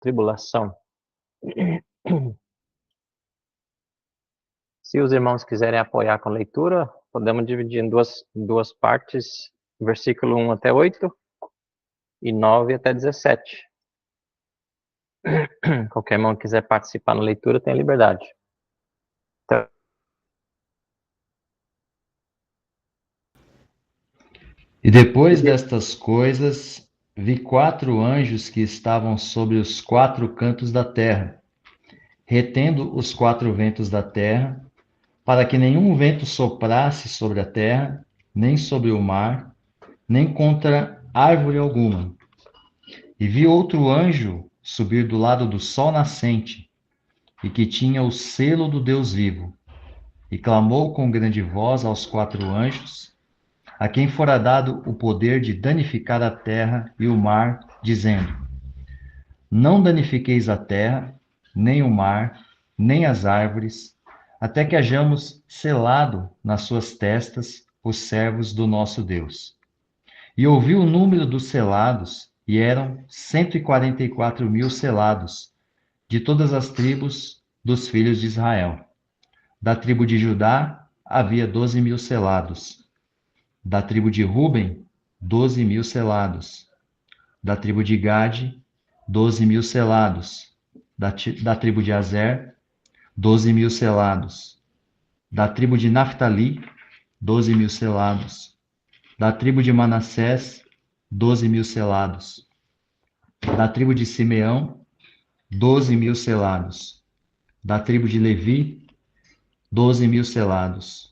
tribulação. Se os irmãos quiserem apoiar com a leitura, podemos dividir em duas partes, versículo 1 até 8 e 9 até 17. Qualquer irmão que quiser participar na leitura tem a liberdade. Então, e depois destas coisas, vi 4 anjos que estavam sobre os 4 cantos da terra, retendo os 4 ventos da terra, para que nenhum vento soprasse sobre a terra, nem sobre o mar, nem contra árvore alguma. E vi outro anjo subir do lado do sol nascente, e que tinha o selo do Deus vivo, e clamou com grande voz aos 4 anjos, a quem fora dado o poder de danificar a terra e o mar, dizendo: não danifiqueis a terra, nem o mar, nem as árvores, até que hajamos selado nas suas testas os servos do nosso Deus. E ouvi o número dos selados, e eram 144.000 selados, de todas as tribos dos filhos de Israel. Da tribo de Judá havia 12.000 selados. Da tribo de Ruben, 12.000 selados. Da tribo de Gade, 12.000 selados. Da tribo de Azer, 12.000 selados. Da tribo de Naftali, 12.000 selados. Da tribo de Manassés, 12.000 selados. Da tribo de Simeão, 12.000 selados. Da tribo de Levi, 12.000 selados.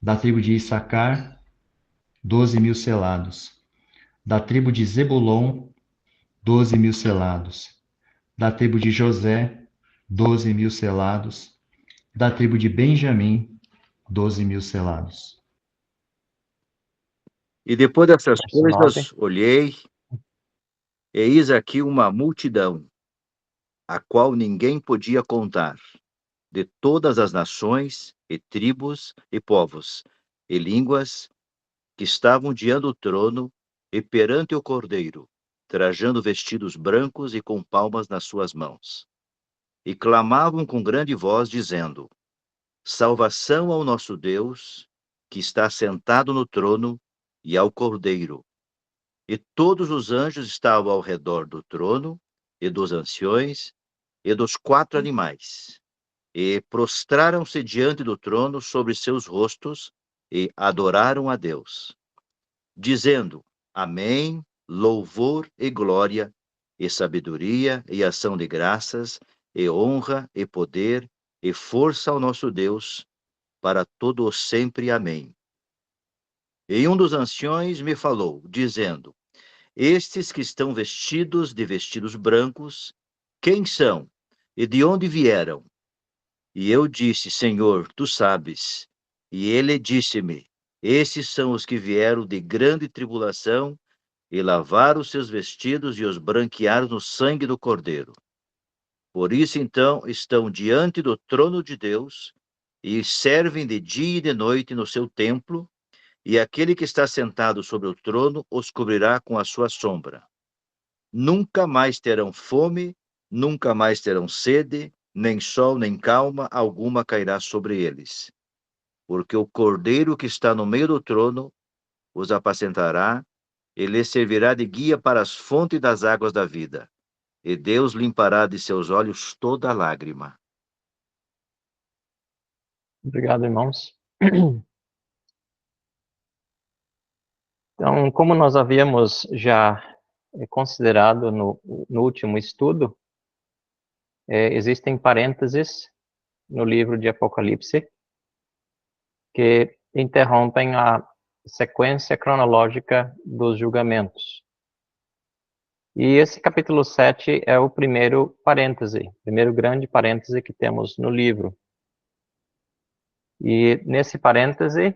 Da tribo de Issacar, 12.000 selados. Da tribo de Zebulon, 12.000 selados. Da tribo de José, 12.000 selados. Da tribo de Benjamim, 12.000 selados. E depois dessas verso coisas, 9. olhei, e eis aqui uma multidão, a qual ninguém podia contar, de todas as nações, e tribos, e povos, e línguas, que estavam diante do trono e perante o Cordeiro, trajando vestidos brancos e com palmas nas suas mãos. E clamavam com grande voz, dizendo: salvação ao nosso Deus, que está sentado no trono, e ao Cordeiro. E todos os anjos estavam ao redor do trono, e dos anciões, e dos 4 animais. E prostraram-se diante do trono sobre seus rostos, e adoraram a Deus, dizendo: Amém, louvor e glória, e sabedoria, e ação de graças, e honra, e poder, e força ao nosso Deus, para todo o sempre. Amém. E um dos anciões me falou, dizendo: estes que estão vestidos de vestidos brancos, quem são e de onde vieram? E eu disse: Senhor, tu sabes. E ele disse-me: esses são os que vieram de grande tribulação e lavaram os seus vestidos e os branquearam no sangue do Cordeiro. Por isso, então, estão diante do trono de Deus e servem de dia e de noite no seu templo, e aquele que está sentado sobre o trono os cobrirá com a sua sombra. Nunca mais terão fome, nunca mais terão sede, nem sol, nem calma alguma cairá sobre eles. Porque o Cordeiro que está no meio do trono os apacentará, e lhes servirá de guia para as fontes das águas da vida. E Deus limpará de seus olhos toda lágrima. Obrigado, irmãos. Então, como nós havíamos já considerado no último estudo, existem parênteses no livro de Apocalipse que interrompem a sequência cronológica dos julgamentos. E esse capítulo 7 é o primeiro parêntese, primeiro grande parêntese que temos no livro. E nesse parêntese,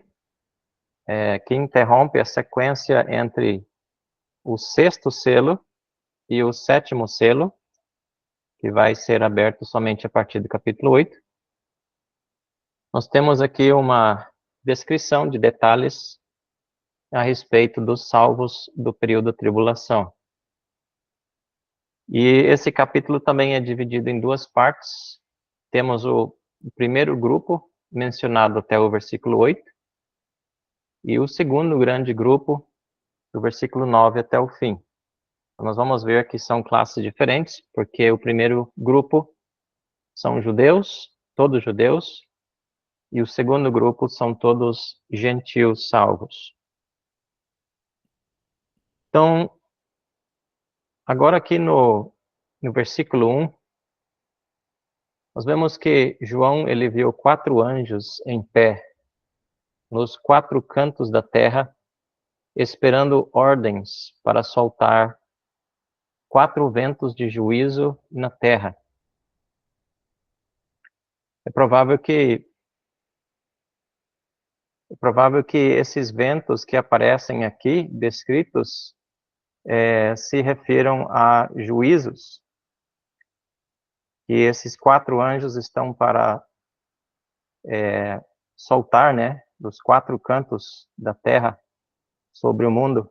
que interrompe a sequência entre o 6º selo e o 7º selo, que vai ser aberto somente a partir do capítulo 8. Nós temos aqui uma descrição de detalhes a respeito dos salvos do período da tribulação. E esse capítulo também é dividido em duas partes. Temos o primeiro grupo, mencionado até o versículo 8, e o segundo grande grupo, do versículo 9 até o fim. Então, nós vamos ver que são classes diferentes, porque o primeiro grupo são judeus, todos judeus, e o segundo grupo são todos gentios salvos. Então, agora aqui no versículo 1, nós vemos que João, ele viu 4 anjos em pé, nos 4 cantos da terra, esperando ordens para soltar 4 ventos de juízo na terra. É provável que esses ventos que aparecem aqui, descritos, se refiram a juízos. E esses 4 anjos estão para soltar, né, dos 4 cantos da terra sobre o mundo.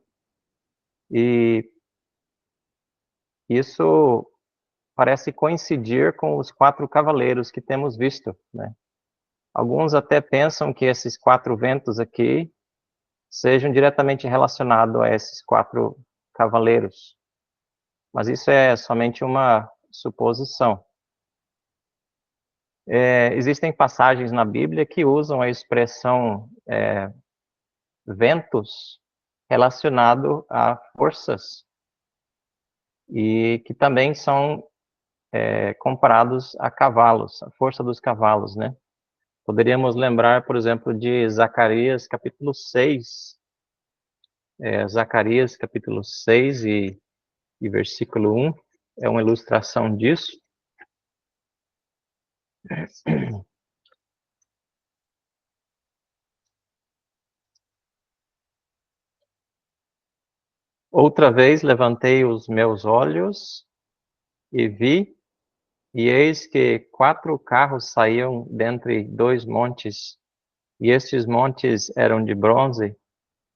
E isso parece coincidir com os 4 cavaleiros que temos visto, né? Alguns até pensam que esses 4 ventos aqui sejam diretamente relacionados a esses 4 cavaleiros. Mas isso é somente uma suposição. Existem passagens na Bíblia que usam a expressão ventos relacionado a forças e que também são comparados a cavalos, a força dos cavalos, né? Poderíamos lembrar, por exemplo, de Zacarias capítulo 6, Zacarias capítulo 6 e versículo 1, é uma ilustração disso. Outra vez levantei os meus olhos e vi, e eis que 4 carros saíam dentre 2 montes, e estes montes eram de bronze.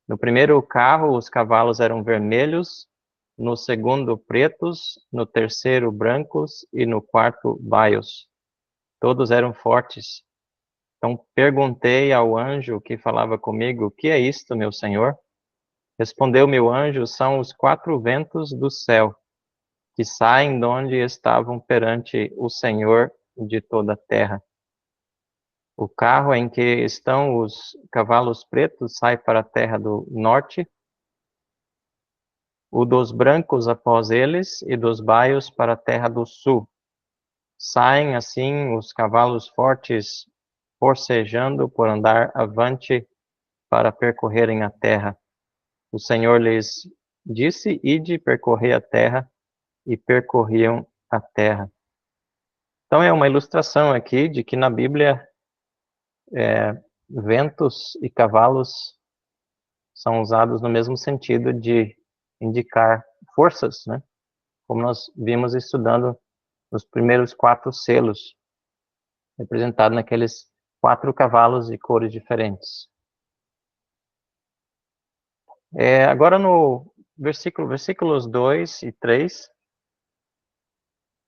No primeiro carro os cavalos eram vermelhos, no segundo pretos, no terceiro brancos e no quarto baios. Todos eram fortes. Então perguntei ao anjo que falava comigo: o que é isto, meu senhor? Respondeu-me o anjo: são os 4 ventos do céu, que saem de onde estavam perante o Senhor de toda a terra. O carro em que estão os cavalos pretos sai para a terra do norte, o dos brancos após eles, e dos baios para a terra do sul. Saem assim os cavalos fortes, forcejando por andar avante para percorrerem a terra. O Senhor lhes disse: ide percorrer a terra, e percorriam a terra. Então é uma ilustração aqui de que na Bíblia ventos e cavalos são usados no mesmo sentido de indicar forças, né? Como nós vimos estudando nos primeiros 4 selos, representado naqueles 4 cavalos de cores diferentes. Agora no versículos 2 e 3,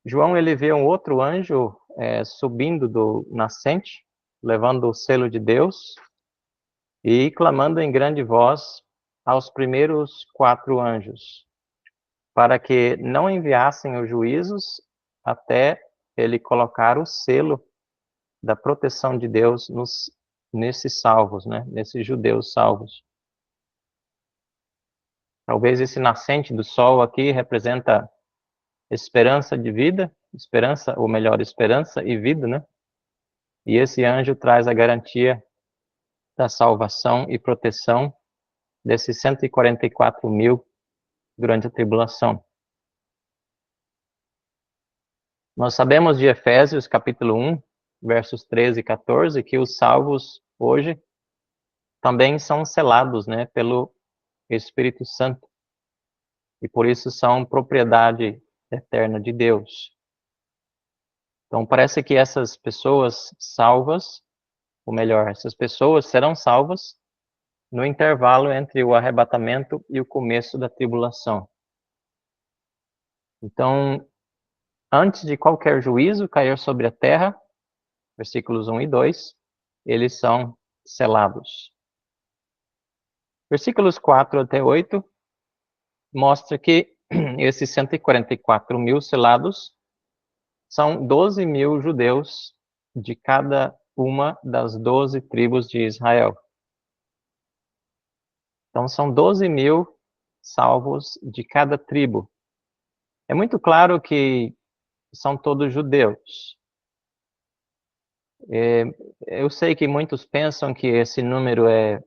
João ele vê um outro anjo subindo do nascente, levando o selo de Deus e clamando em grande voz aos primeiros 4 anjos, para que não enviassem os juízos até ele colocar o selo da proteção de Deus nesses salvos, né? Nesses judeus salvos. Talvez esse nascente do sol aqui representa esperança de vida, esperança, ou melhor, esperança e vida, né? E esse anjo traz a garantia da salvação e proteção desses 144 mil durante a tribulação. Nós sabemos de Efésios capítulo 1, versos 13 e 14, que os salvos hoje também são selados, né, pelo Espírito Santo. E por isso são propriedade eterna de Deus. Então parece que essas pessoas salvas, ou melhor, essas pessoas serão salvas no intervalo entre o arrebatamento e o começo da tribulação. Então, antes de qualquer juízo cair sobre a terra, versículos 1 e 2, eles são selados. Versículos 4 até 8 mostra que esses 144 mil selados são 12 mil judeus de cada uma das 12 tribos de Israel. Então, são 12 mil salvos de cada tribo. É muito claro que são todos judeus. Eu sei que muitos pensam que esse número é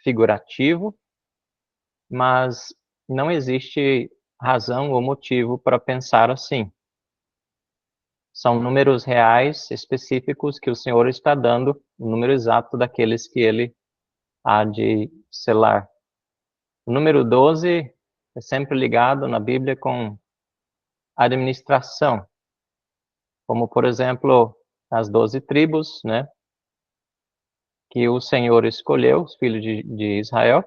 figurativo, mas não existe razão ou motivo para pensar assim. São números reais, específicos, que o Senhor está dando, o número exato daqueles que Ele há de selar. O número 12 é sempre ligado na Bíblia com administração, como, por exemplo, as 12 tribos, né, que o Senhor escolheu, os filhos de Israel,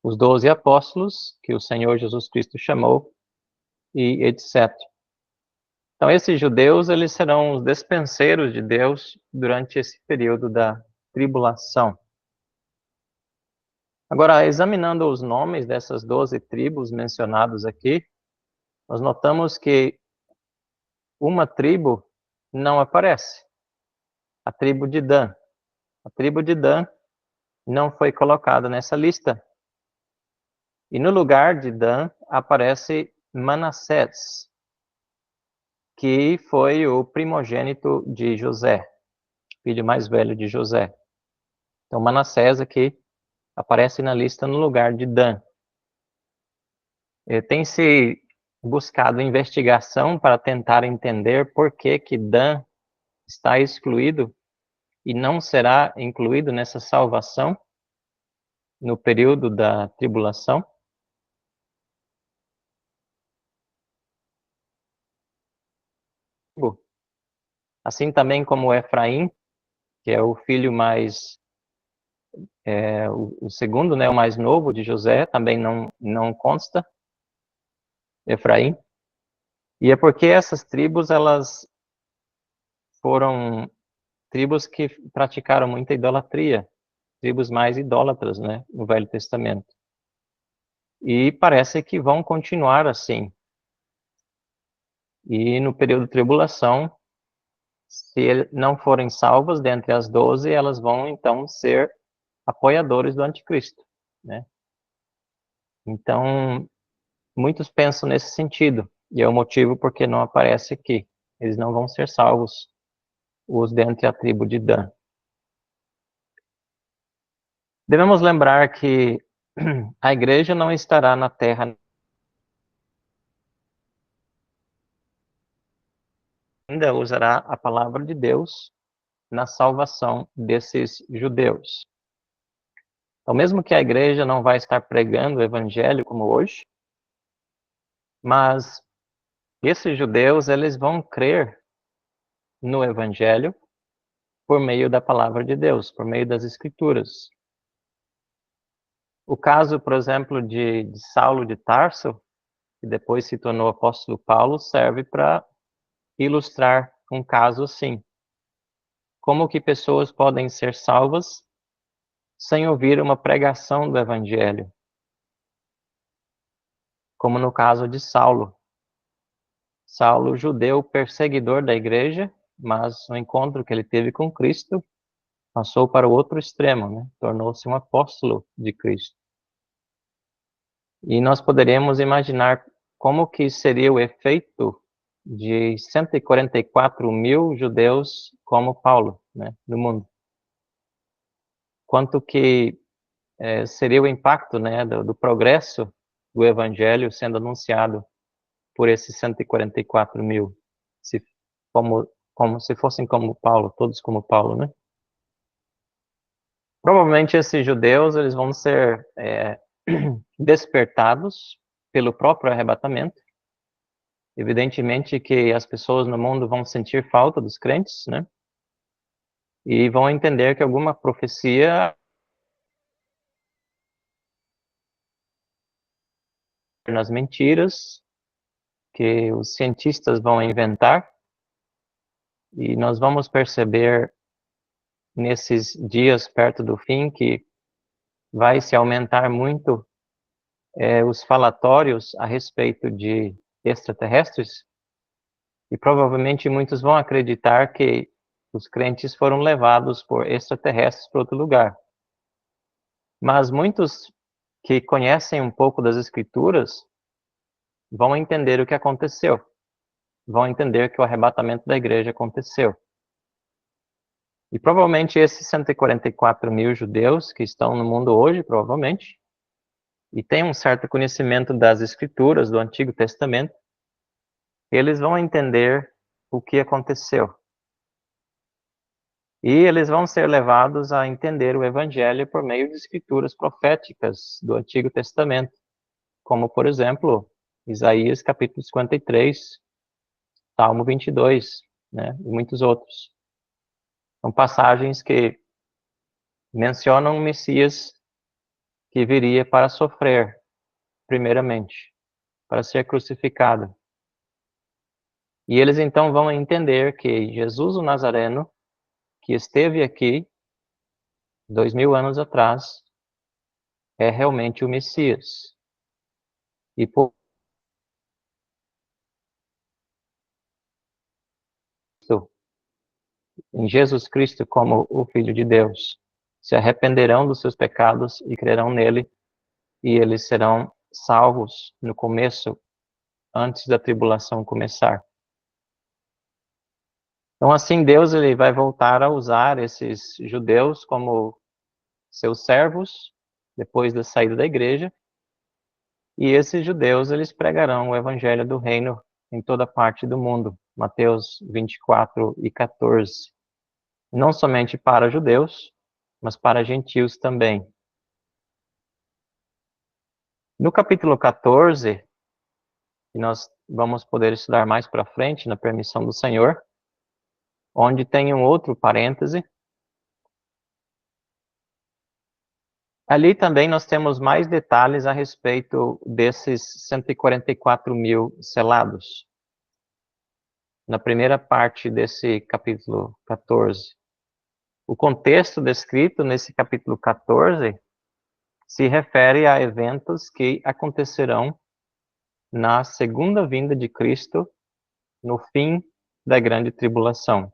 os 12 apóstolos, que o Senhor Jesus Cristo chamou, e etc. Então, esses judeus, eles serão os despenseiros de Deus durante esse período da tribulação. Agora, examinando os nomes dessas 12 tribos mencionados aqui, nós notamos que uma tribo não aparece, a tribo de Dan. A tribo de Dan não foi colocada nessa lista. E no lugar de Dan aparece Manassés, que foi o primogênito de José, filho mais velho de José. Então, Manassés aqui aparece na lista no lugar de Dan. Tem-se buscado investigação para tentar entender por que Dan está excluído e não será incluído nessa salvação no período da tribulação. Assim também como Efraim, que é o filho mais, o segundo, né, o mais novo de José, também não consta, Efraim. E é porque essas tribos, elas foram tribos que praticaram muita idolatria, tribos mais idólatras, né, no Velho Testamento. E parece que vão continuar assim. E no período de tribulação, se não forem salvas dentre as 12, elas vão então ser apoiadores do anticristo, né? Então, muitos pensam nesse sentido, e é o motivo porque não aparece aqui. Eles não vão ser salvos, os dentre a tribo de Dan. Devemos lembrar que a igreja não estará na terra, ainda usará a palavra de Deus na salvação desses judeus. Então, mesmo que a igreja não vai estar pregando o evangelho como hoje, mas esses judeus, eles vão crer no evangelho por meio da palavra de Deus, por meio das escrituras. O caso, por exemplo, de Saulo de Tarso, que depois se tornou apóstolo Paulo, serve para ilustrar um caso assim. Como que pessoas podem ser salvas sem ouvir uma pregação do evangelho? Como no caso de Saulo. Saulo, judeu perseguidor da igreja, mas no encontro que ele teve com Cristo, passou para o outro extremo, né? Tornou-se um apóstolo de Cristo. E nós poderíamos imaginar como que seria o efeito de 144 mil judeus como Paulo, né, no mundo. Quanto que seria o impacto, né, do progresso do evangelho sendo anunciado por esses 144 mil, como se fossem como Paulo, todos como Paulo, né? Provavelmente esses judeus, eles vão ser despertados pelo próprio arrebatamento. Evidentemente que as pessoas no mundo vão sentir falta dos crentes, né? E vão entender que alguma profecia nas mentiras, que os cientistas vão inventar, e nós vamos perceber nesses dias perto do fim que vai se aumentar muito os falatórios a respeito de extraterrestres, e provavelmente muitos vão acreditar que os crentes foram levados por extraterrestres para outro lugar. Mas muitos que conhecem um pouco das Escrituras vão entender o que aconteceu. Vão entender que o arrebatamento da igreja aconteceu. E provavelmente esses 144 mil judeus que estão no mundo hoje, provavelmente, e têm um certo conhecimento das Escrituras, do Antigo Testamento, eles vão entender o que aconteceu. E eles vão ser levados a entender o Evangelho por meio de escrituras proféticas do Antigo Testamento, como, por exemplo, Isaías capítulo 53, Salmo 22, né, e muitos outros. São passagens que mencionam o Messias que viria para sofrer, primeiramente, para ser crucificado. E eles então vão entender que Jesus o Nazareno, que esteve aqui 2000 anos atrás, é realmente o Messias. E por isso, em Jesus Cristo como o Filho de Deus, se arrependerão dos seus pecados e crerão nele, e eles serão salvos no começo, antes da tribulação começar. Então, assim, Deus ele vai voltar a usar esses judeus como seus servos, depois da saída da igreja, e esses judeus, eles pregarão o evangelho do reino em toda parte do mundo. Mateus 24 e 14. Não somente para judeus, mas para gentios também. No capítulo 14, que nós vamos poder estudar mais para frente, na permissão do Senhor, onde tem um outro parêntese. Ali também nós temos mais detalhes a respeito desses 144 mil selados. Na primeira parte desse capítulo 14. O contexto descrito nesse capítulo 14 se refere a eventos que acontecerão na segunda vinda de Cristo, no fim da grande tribulação.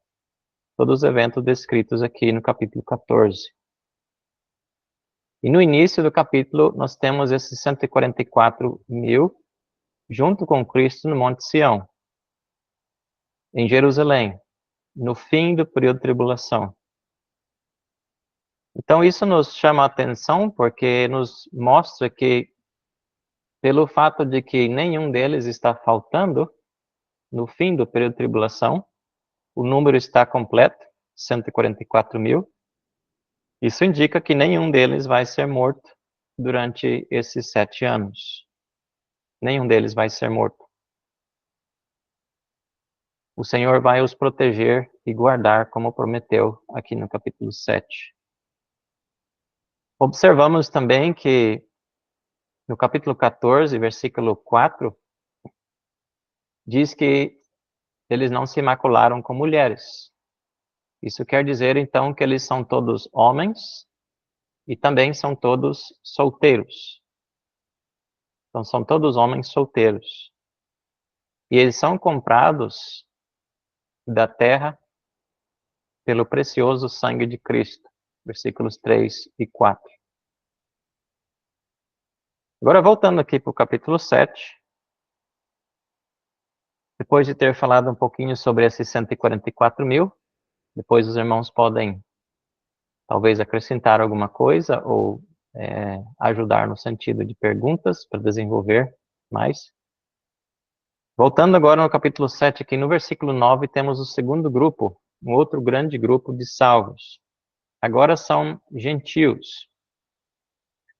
Todos os eventos descritos aqui no capítulo 14. E no início do capítulo, nós temos esses 144 mil, junto com Cristo no Monte Sião, em Jerusalém, no fim do período de tribulação. Então, isso nos chama a atenção, porque nos mostra que, pelo fato de que nenhum deles está faltando, no fim do período de tribulação, o número está completo, 144 mil, isso indica que nenhum deles vai ser morto durante esses 7 anos. Nenhum deles vai ser morto. O Senhor vai os proteger e guardar, como prometeu aqui no capítulo 7. Observamos também que no capítulo 14, versículo 4, diz que eles não se macularam com mulheres. Isso quer dizer, então, que eles são todos homens e também são todos solteiros. Então, são todos homens solteiros. E eles são comprados da terra pelo precioso sangue de Cristo. Versículos 3 e 4. Agora, voltando aqui para o capítulo 7. Depois de ter falado um pouquinho sobre esses 144 mil, depois os irmãos podem talvez acrescentar alguma coisa ou ajudar no sentido de perguntas para desenvolver mais. Voltando agora no capítulo 7, aqui no versículo 9, temos o segundo grupo, um outro grande grupo de salvos. Agora são gentios.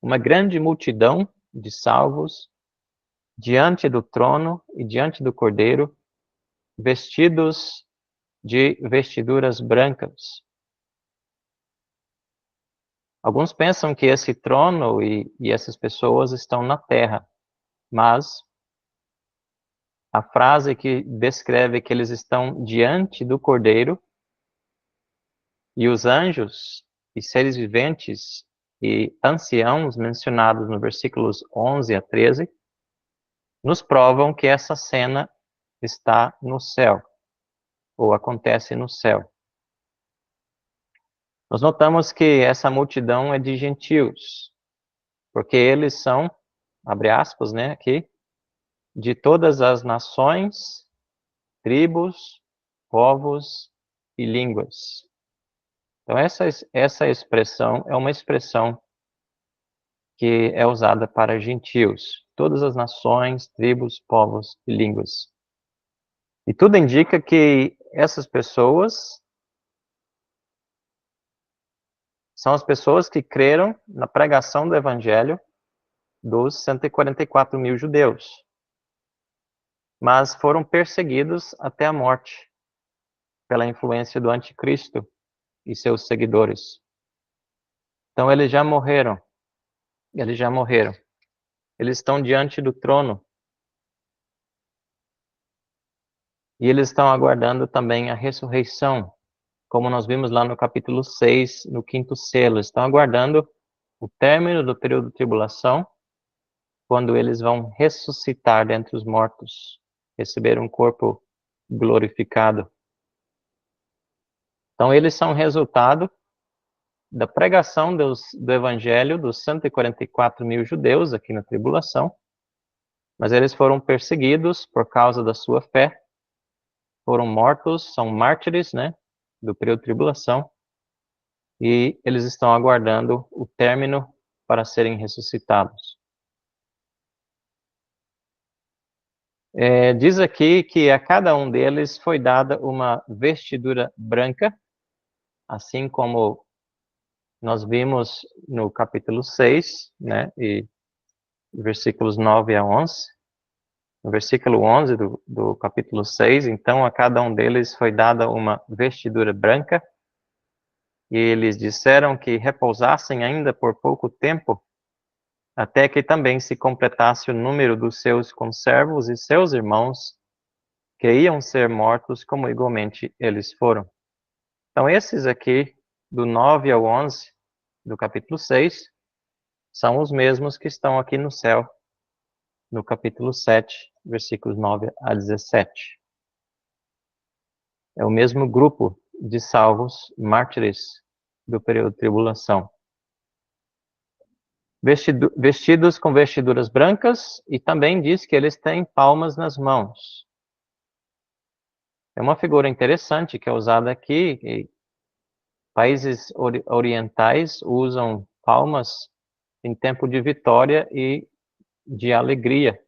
Uma grande multidão de salvos diante do trono e diante do Cordeiro, vestidos de vestiduras brancas. Alguns pensam que esse trono e essas pessoas estão na terra, mas a frase que descreve que eles estão diante do Cordeiro, e os anjos e seres viventes e anciãos mencionados no versículos 11 a 13, nos provam que essa cena está no céu, ou acontece no céu. Nós notamos que essa multidão é de gentios, porque eles são, abre aspas, né, aqui, de todas as nações, tribos, povos e línguas. Então, essa expressão é uma expressão que é usada para gentios, todas as nações, tribos, povos e línguas. E tudo indica que essas pessoas são as pessoas que creram na pregação do Evangelho dos 144 mil judeus, mas foram perseguidos até a morte pela influência do anticristo e seus seguidores. Então eles já morreram. Eles estão diante do trono. E eles estão aguardando também a ressurreição, como nós vimos lá no capítulo 6, no 5º selo. Estão aguardando o término do período de tribulação, quando eles vão ressuscitar dentre os mortos, receber um corpo glorificado. Então eles são resultado da pregação do Evangelho dos 144 mil judeus aqui na tribulação, mas eles foram perseguidos por causa da sua fé, foram mortos, são mártires, né, do período de tribulação, e eles estão aguardando o término para serem ressuscitados. Diz aqui que a cada um deles foi dada uma vestidura branca, assim como nós vimos no capítulo 6, né, e versículos 9 a 11. No versículo 11 do capítulo 6, então a cada um deles foi dada uma vestidura branca, e eles disseram que repousassem ainda por pouco tempo, até que também se completasse o número dos seus conservos e seus irmãos, que iam ser mortos como igualmente eles foram. Então esses aqui, do 9 ao 11 do capítulo 6, são os mesmos que estão aqui no céu, no capítulo 7, versículos 9 a 17. É o mesmo grupo de salvos mártires do período de tribulação. Vestidos com vestiduras brancas, e também diz que eles têm palmas nas mãos. É uma figura interessante que é usada aqui, que países orientais usam palmas em tempo de vitória e de alegria.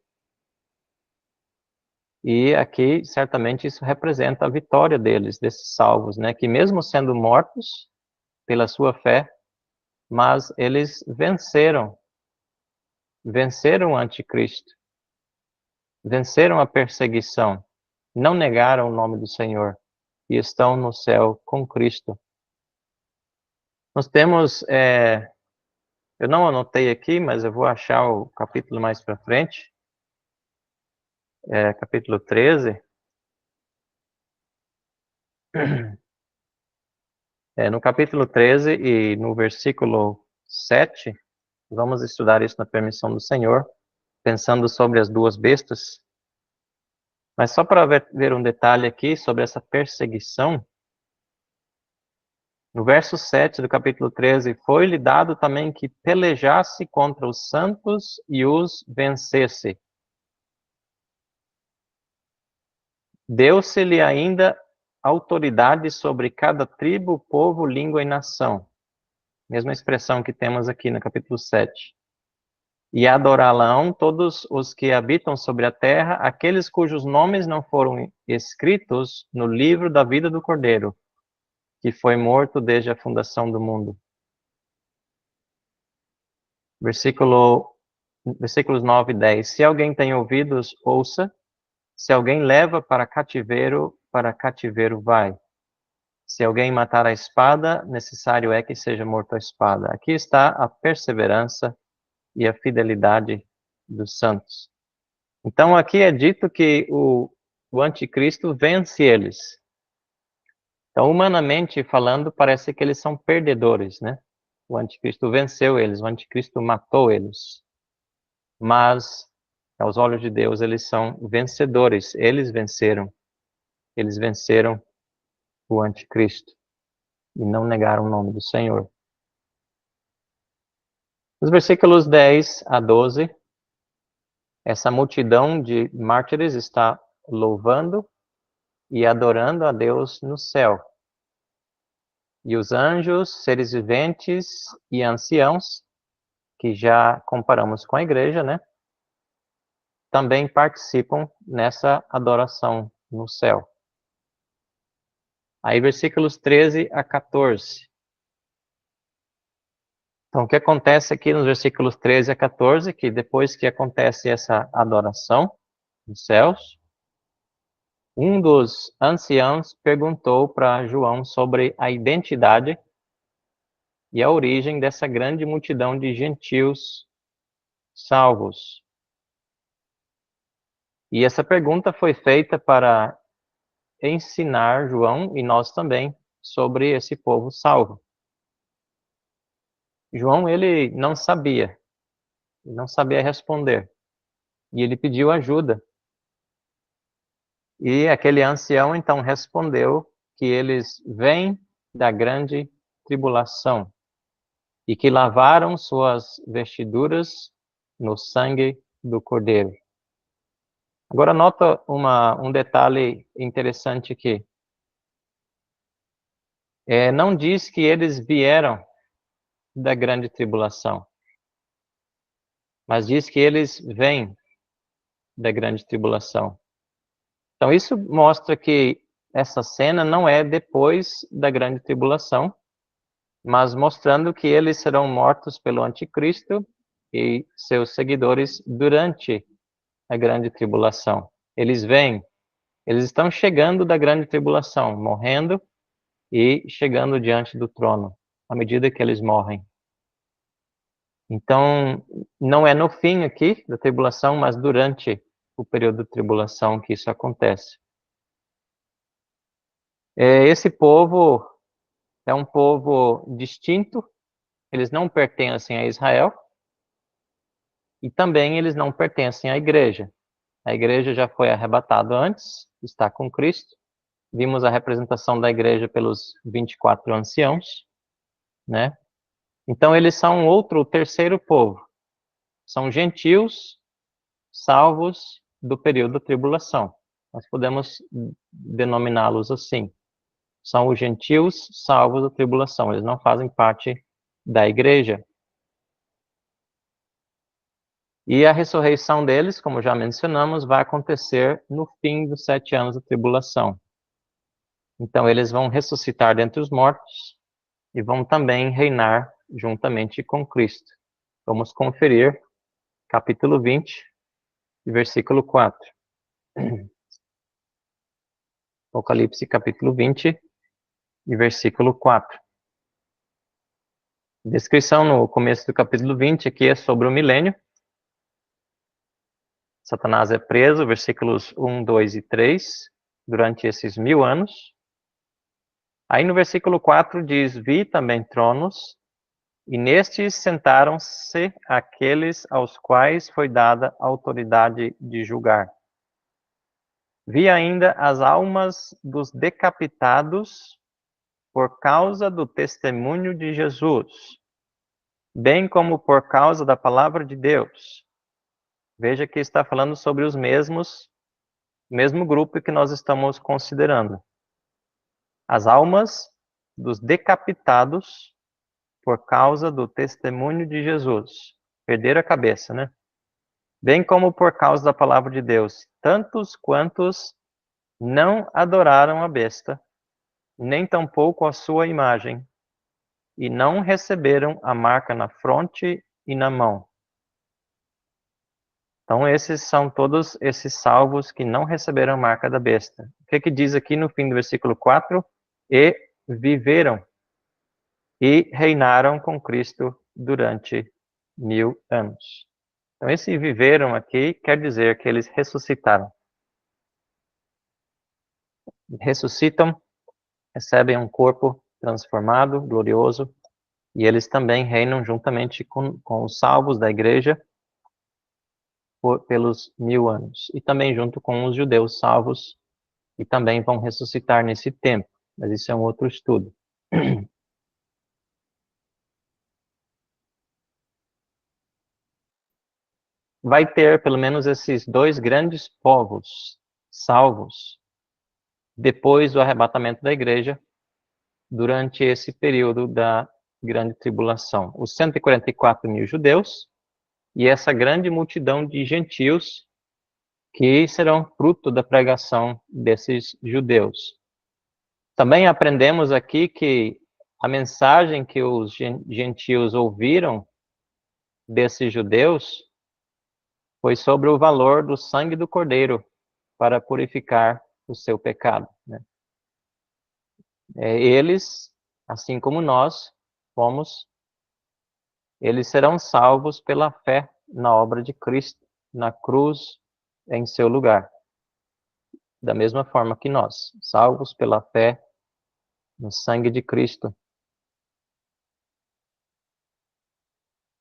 E aqui, certamente, isso representa a vitória deles, desses salvos, né? Que mesmo sendo mortos pela sua fé, mas eles venceram o anticristo, venceram a perseguição, não negaram o nome do Senhor e estão no céu com Cristo. Nós temos, eu não anotei aqui, mas eu vou achar o capítulo mais para frente, capítulo 13. No capítulo 13 e no versículo 7, vamos estudar isso na permissão do Senhor, pensando sobre as duas bestas. Mas só para ver um detalhe aqui sobre essa perseguição, no verso 7 do capítulo 13, foi-lhe dado também que pelejasse contra os santos e os vencesse. Deu-se-lhe ainda autoridade sobre cada tribo, povo, língua e nação. Mesma expressão que temos aqui no capítulo 7. E adorá-lo todos os que habitam sobre a terra, aqueles cujos nomes não foram escritos no livro da vida do Cordeiro, que foi morto desde a fundação do mundo. Versículos 9 e 10. Se alguém tem ouvidos, ouça. Se alguém leva para cativeiro vai. Se alguém matar a espada, necessário é que seja morto a espada. Aqui está a perseverança e a fidelidade dos santos. Então, aqui é dito que o anticristo vence eles. Então, humanamente falando, parece que eles são perdedores, né? O anticristo venceu eles, o anticristo matou eles. Mas, aos olhos de Deus, eles são vencedores. Eles venceram o anticristo e não negaram o nome do Senhor. Nos versículos 10 a 12, essa multidão de mártires está louvando e adorando a Deus no céu. E os anjos, seres viventes e anciãos, que já comparamos com a igreja, né? Também participam nessa adoração no céu. Aí, versículos 13 a 14. Então, o que acontece aqui nos versículos 13 a 14, que depois que acontece essa adoração nos céus, um dos anciãos perguntou para João sobre a identidade e a origem dessa grande multidão de gentios salvos. E essa pergunta foi feita para ensinar João, e nós também, sobre esse povo salvo. João, ele não sabia responder, e ele pediu ajuda. E aquele ancião, então, respondeu que eles vêm da grande tribulação, e que lavaram suas vestiduras no sangue do Cordeiro. Agora nota um detalhe interessante aqui. Não diz que eles vieram da grande tribulação, mas diz que eles vêm da grande tribulação. Então isso mostra que essa cena não é depois da grande tribulação, mas mostrando que eles serão mortos pelo anticristo e seus seguidores durante a grande tribulação. Eles estão chegando da grande tribulação, morrendo e chegando diante do trono, à medida que eles morrem. Então, não é no fim aqui da tribulação, mas durante o período de tribulação que isso acontece. Esse povo é um povo distinto, eles não pertencem a Israel, e também eles não pertencem à igreja. A igreja já foi arrebatada antes, está com Cristo. Vimos a representação da igreja pelos 24 anciãos, né? Então eles são o terceiro povo. São gentios salvos do período da tribulação. Nós podemos denominá-los assim. São os gentios salvos da tribulação. Eles não fazem parte da igreja. E a ressurreição deles, como já mencionamos, vai acontecer no fim dos 7 anos da tribulação. Então eles vão ressuscitar dentre os mortos e vão também reinar juntamente com Cristo. Vamos conferir capítulo 20, versículo 4. Apocalipse capítulo 20, versículo 4. A descrição no começo do capítulo 20 aqui é sobre o milênio. Satanás é preso, versículos 1, 2 e 3, durante esses 1000 anos. Aí no versículo 4 diz: Vi também tronos, e nestes sentaram-se aqueles aos quais foi dada a autoridade de julgar. Vi ainda as almas dos decapitados por causa do testemunho de Jesus, bem como por causa da palavra de Deus. Veja que está falando sobre os mesmo grupo que nós estamos considerando. As almas dos decapitados por causa do testemunho de Jesus. Perderam a cabeça, né? Bem como por causa da palavra de Deus. Tantos quantos não adoraram a besta, nem tampouco a sua imagem, e não receberam a marca na fronte e na mão. Então esses são todos esses salvos que não receberam a marca da besta. O que diz aqui no fim do versículo 4? E viveram e reinaram com Cristo durante 1000 anos. Então, esse viveram aqui quer dizer que eles ressuscitaram. Ressuscitam, recebem um corpo transformado, glorioso, e eles também reinam juntamente com os salvos da igreja pelos 1000 anos. E também junto com os judeus salvos, que também vão ressuscitar nesse tempo. Mas isso é um outro estudo. Vai ter pelo menos esses 2 grandes povos salvos depois do arrebatamento da igreja, durante esse período da grande tribulação. Os 144 mil judeus e essa grande multidão de gentios que serão fruto da pregação desses judeus. Também aprendemos aqui que a mensagem que os gentios ouviram desses judeus foi sobre o valor do sangue do Cordeiro para purificar o seu pecado, né? Eles, assim como nós eles serão salvos pela fé na obra de Cristo, na cruz, em seu lugar. Da mesma forma que nós, salvos pela fé no sangue de Cristo.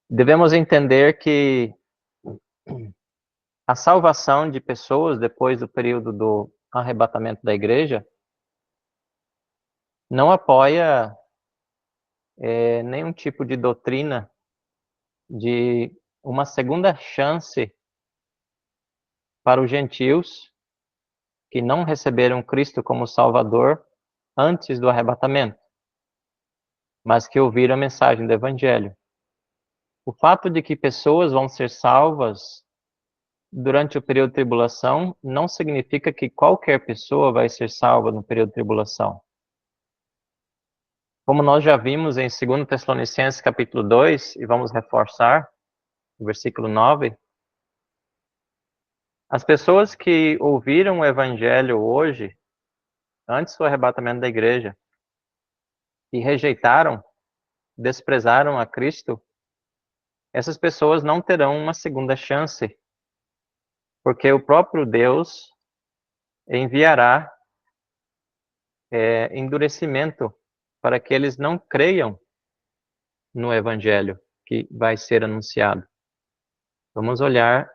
Devemos entender que a salvação de pessoas depois do período do arrebatamento da igreja não apoia nenhum tipo de doutrina de uma segunda chance para os gentios que não receberam Cristo como Salvador antes do arrebatamento, mas que ouviram a mensagem do Evangelho. O fato de que pessoas vão ser salvas durante o período de tribulação não significa que qualquer pessoa vai ser salva no período de tribulação. Como nós já vimos em 2 Tessalonicenses capítulo 2, e vamos reforçar, no versículo 9, as pessoas que ouviram o Evangelho hoje, antes do arrebatamento da igreja, e rejeitaram, desprezaram a Cristo, essas pessoas não terão uma segunda chance, porque o próprio Deus enviará endurecimento para que eles não creiam no Evangelho que vai ser anunciado. Vamos olhar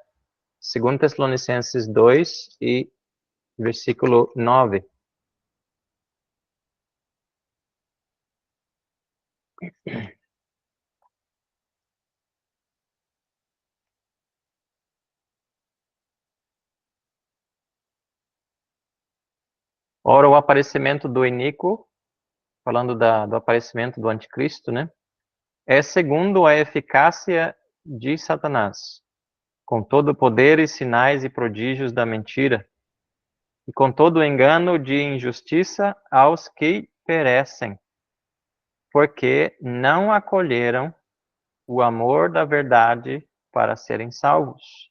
2 Tessalonicenses 2 e versículo 9. Ora, o aparecimento do iníquo, falando do aparecimento do anticristo, né? É segundo a eficácia de Satanás, com todo o poder e sinais e prodígios da mentira, e com todo o engano de injustiça aos que perecem, porque não acolheram o amor da verdade para serem salvos.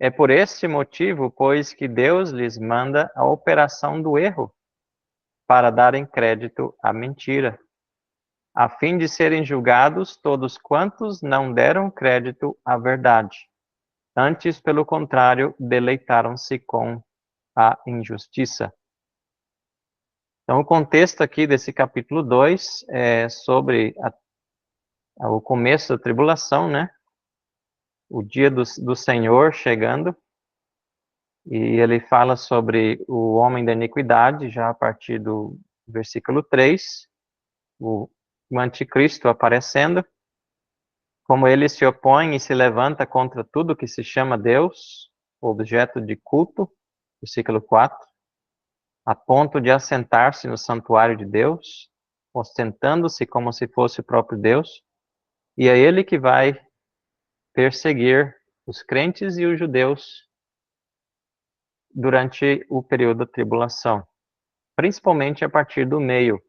É por este motivo, pois, que Deus lhes manda a operação do erro, para darem crédito à mentira, a fim de serem julgados todos quantos não deram crédito à verdade. Antes, pelo contrário, deleitaram-se com a injustiça. Então, o contexto aqui desse capítulo 2 é sobre o começo da tribulação, né? O dia do Senhor chegando, e ele fala sobre o homem da iniquidade, já a partir do versículo 3, o anticristo aparecendo, como ele se opõe e se levanta contra tudo que se chama Deus, objeto de culto, versículo 4, a ponto de assentar-se no santuário de Deus, ostentando-se como se fosse o próprio Deus, e é ele que vai perseguir os crentes e os judeus durante o período da tribulação, principalmente a partir do meio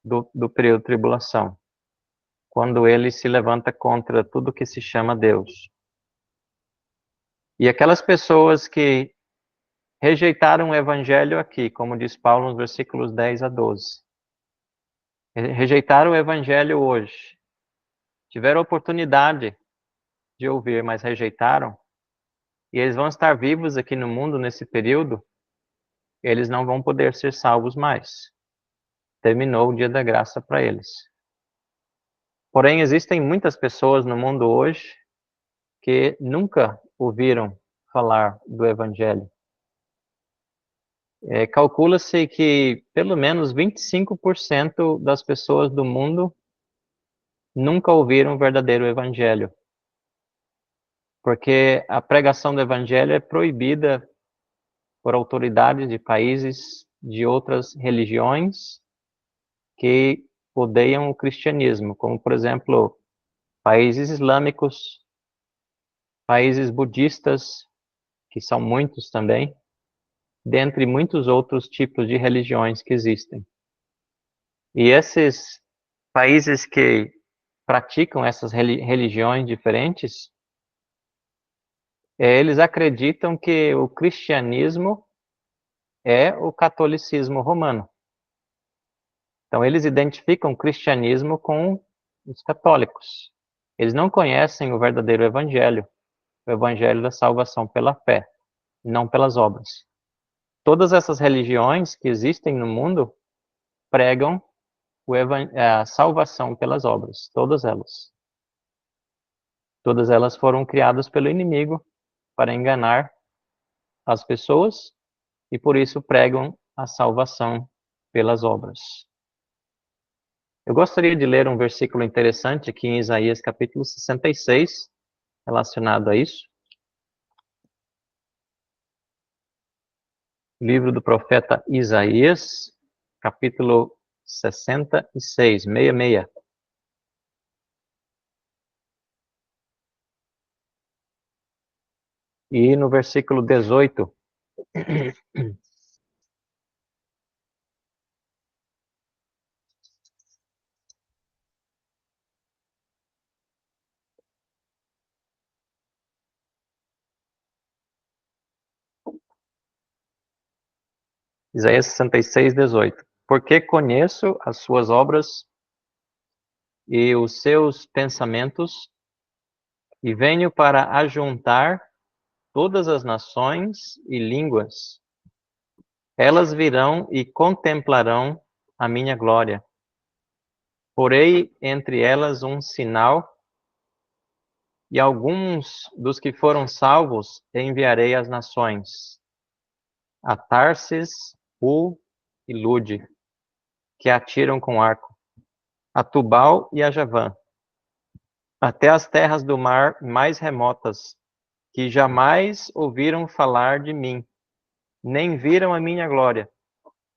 do período de tribulação, quando ele se levanta contra tudo que se chama Deus. E aquelas pessoas que rejeitaram o evangelho aqui, como diz Paulo nos versículos 10 a 12, rejeitaram o evangelho hoje, tiveram a oportunidade de ouvir, mas rejeitaram, e eles vão estar vivos aqui no mundo nesse período, eles não vão poder ser salvos mais. Terminou o dia da graça para eles. Porém, existem muitas pessoas no mundo hoje que nunca ouviram falar do Evangelho. Calcula-se que pelo menos 25% das pessoas do mundo nunca ouviram o verdadeiro Evangelho. Porque a pregação do Evangelho é proibida por autoridades de países de outras religiões que odeiam o cristianismo, como, por exemplo, países islâmicos, países budistas, que são muitos também, dentre muitos outros tipos de religiões que existem. E esses países que praticam essas religiões diferentes, eles acreditam que o cristianismo é o catolicismo romano. Então, eles identificam o cristianismo com os católicos. Eles não conhecem o verdadeiro evangelho, o evangelho da salvação pela fé, não pelas obras. Todas essas religiões que existem no mundo pregam a salvação pelas obras, todas elas. Todas elas foram criadas pelo inimigo para enganar as pessoas e por isso pregam a salvação pelas obras. Eu gostaria de ler um versículo interessante aqui em Isaías capítulo 66, relacionado a isso. Livro do profeta Isaías, capítulo 66, 66. E no versículo 18. Isaías 66, 18. Porque conheço as suas obras e os seus pensamentos, e venho para ajuntar todas as nações e línguas. Elas virão e contemplarão a minha glória. Porei entre elas um sinal, e alguns dos que foram salvos enviarei às nações, a Tarsis, Ul e Lude, que atiram com arco, a Tubal e a Javã, até as terras do mar mais remotas, que jamais ouviram falar de mim, nem viram a minha glória.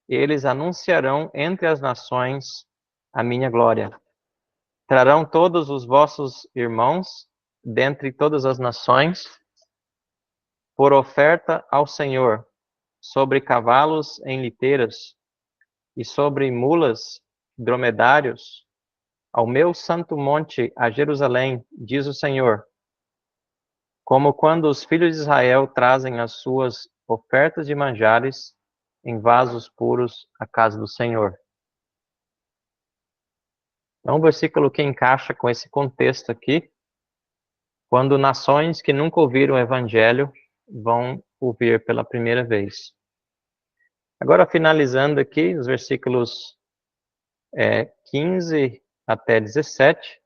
Eles anunciarão entre as nações a minha glória. Trarão todos os vossos irmãos, dentre todas as nações, por oferta ao Senhor, sobre cavalos em liteiras, e sobre mulas, dromedários, ao meu santo monte, a Jerusalém, diz o Senhor. Como quando os filhos de Israel trazem as suas ofertas de manjares em vasos puros à casa do Senhor. É um versículo que encaixa com esse contexto aqui, quando nações que nunca ouviram o Evangelho vão ouvir pela primeira vez. Agora, finalizando aqui, os versículos 15 até 17,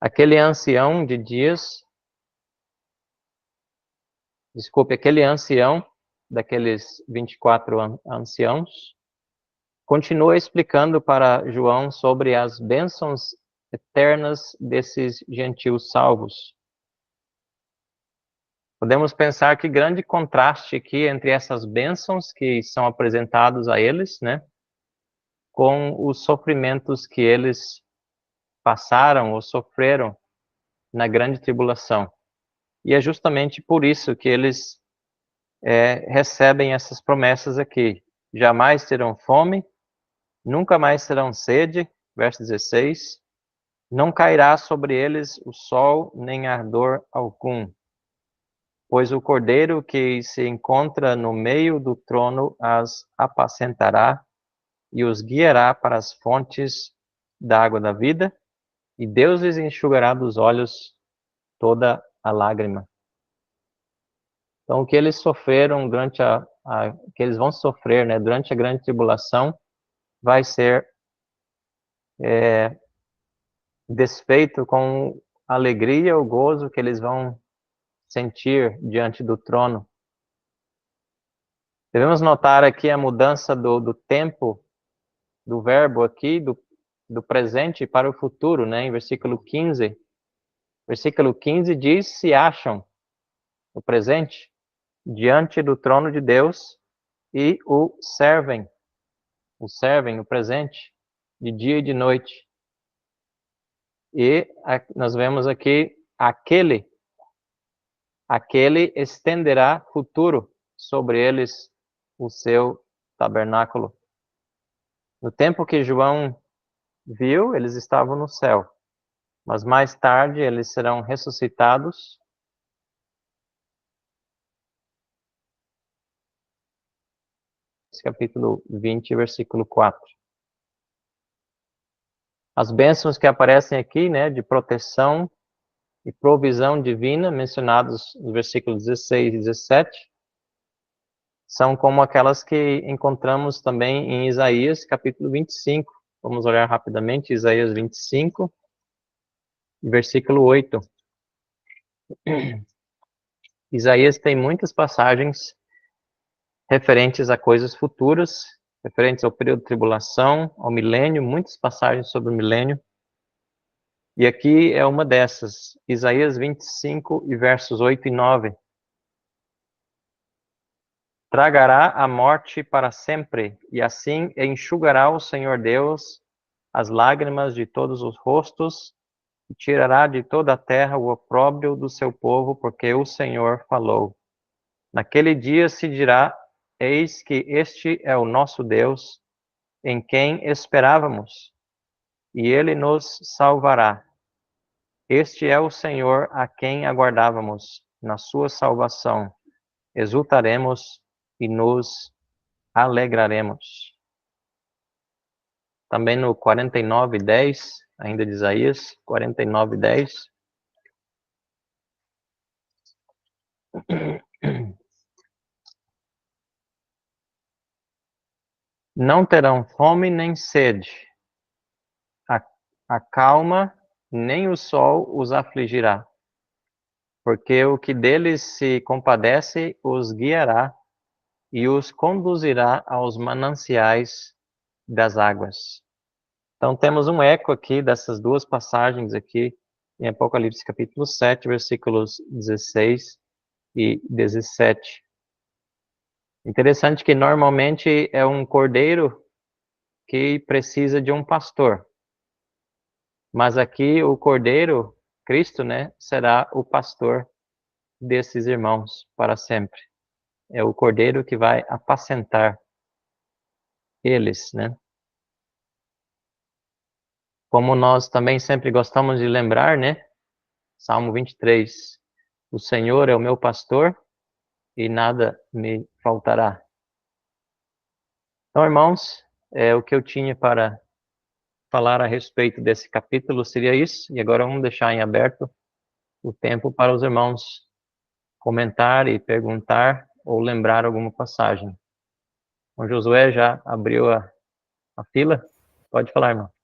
aquele ancião daqueles 24 anciãos, continua explicando para João sobre as bênçãos eternas desses gentios salvos. Podemos pensar que grande contraste aqui entre essas bênçãos que são apresentados a eles, né, com os sofrimentos que eles passaram ou sofreram na grande tribulação. E é justamente por isso que eles recebem essas promessas aqui. Jamais terão fome, nunca mais terão sede, verso 16, não cairá sobre eles o sol nem ardor algum, pois o cordeiro que se encontra no meio do trono as apacentará e os guiará para as fontes da água da vida, e Deus lhes enxugará dos olhos toda a lágrima. Então, o que eles sofreram durante que eles vão sofrer, né, durante a grande tribulação, vai ser desfeito com a alegria, o gozo que eles vão sentir diante do trono. Devemos notar aqui a mudança do tempo, do verbo aqui, do presente para o futuro, né, em versículo 15. Versículo 15 diz: se acham, no presente, diante do trono de Deus e o servem no presente, de dia e de noite. E nós vemos aqui, aquele estenderá futuro sobre eles o seu tabernáculo. No tempo que João viu, eles estavam no céu, mas mais tarde eles serão ressuscitados. Capítulo 20, versículo 4. As bênçãos que aparecem aqui, né, de proteção e provisão divina, mencionados no versículo 16 e 17, são como aquelas que encontramos também em Isaías, capítulo 25. Vamos olhar rapidamente, Isaías 25, versículo 8. Isaías tem muitas passagens referentes a coisas futuras, referentes ao período de tribulação, ao milênio, muitas passagens sobre o milênio. E aqui é uma dessas, Isaías 25, e versos 8 e 9. Tragará a morte para sempre, e assim enxugará o Senhor Deus as lágrimas de todos os rostos, e tirará de toda a terra o opróbrio do seu povo, porque o Senhor falou. Naquele dia se dirá: eis que este é o nosso Deus, em quem esperávamos, e ele nos salvará. Este é o Senhor a quem aguardávamos, na sua salvação. Exultaremos e nos alegraremos. Também no 49:10, ainda de Isaías, 49:10. Não terão fome nem sede, a calma nem o sol os afligirá, porque o que deles se compadece os guiará e os conduzirá aos mananciais das águas. Então temos um eco aqui dessas duas passagens aqui em Apocalipse capítulo 7, versículos 16 e 17. Interessante que normalmente é um cordeiro que precisa de um pastor. Mas aqui o cordeiro, Cristo, né, será o pastor desses irmãos para sempre. É o cordeiro que vai apacentar eles, né? Como nós também sempre gostamos de lembrar, né? Salmo 23. O Senhor é o meu pastor e nada me faltará. Então, irmãos, o que eu tinha para falar a respeito desse capítulo seria isso. E agora vamos deixar em aberto o tempo para os irmãos comentar e perguntar ou lembrar alguma passagem. O Josué já abriu a fila. Pode falar, irmão.